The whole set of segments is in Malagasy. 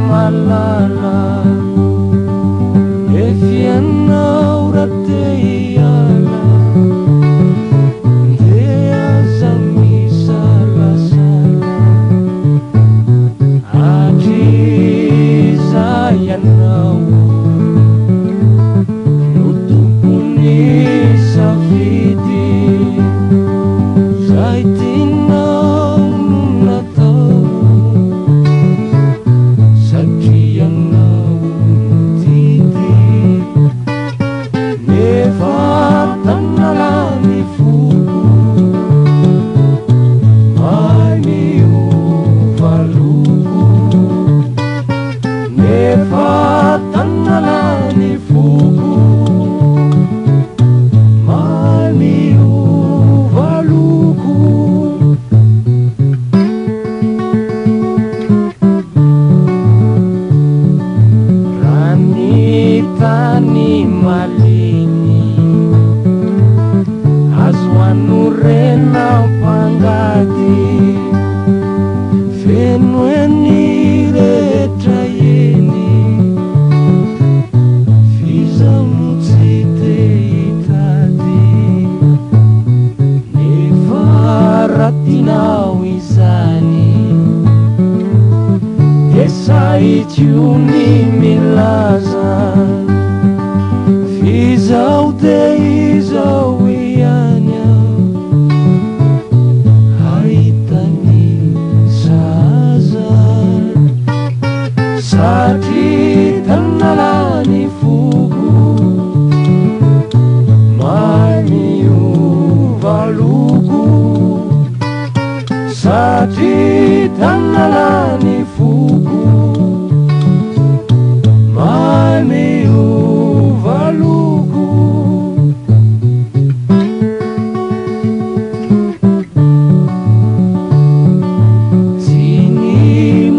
Malala efiana urateala deazamisalasala ajizayanau nutumpuni safidi zaitinau nunatau tani malini azoanu rena pangady feno eny rehetra eny fizano tsy te hitady nefa ratinao izany de sahitsiony milaza izao te izao ihany ahitany zaza satria tanalany foko maniova loko satria tanalany foko maniova loko. Sini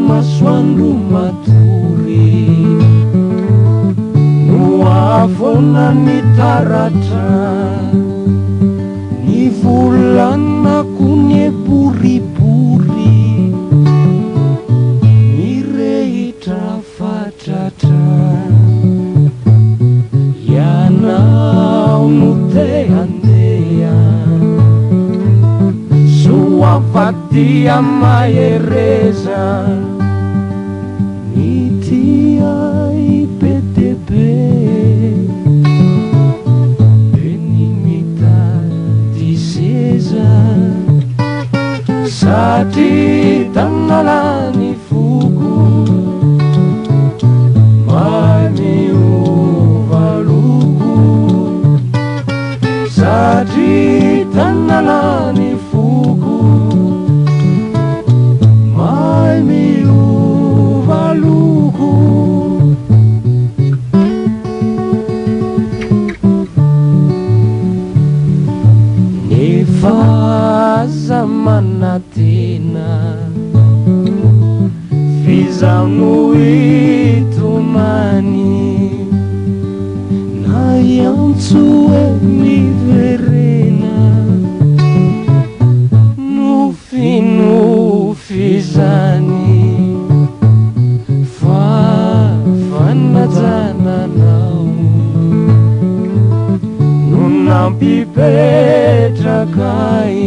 masoandro matory no afona ny taratra ny volanako ny boribory mirehitra fatratra ianao no te handeha soavadia mahereza ny tia ipetebe eny mitady seza satria tanalany foko maniova loko satria tanalany foko maniova loko. Nefa aza manatena fizano itomany na iantso e miverena nofizany fa fanajananao no nampipetrakai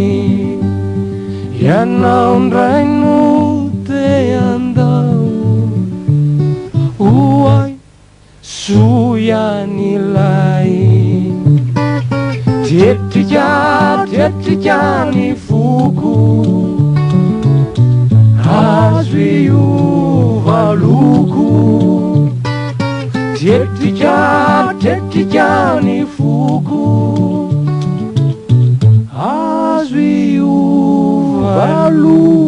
ianao ndray no te andao oay soianilay tetrika ny foko azo iova loko tetrika ny foko azo iova loko.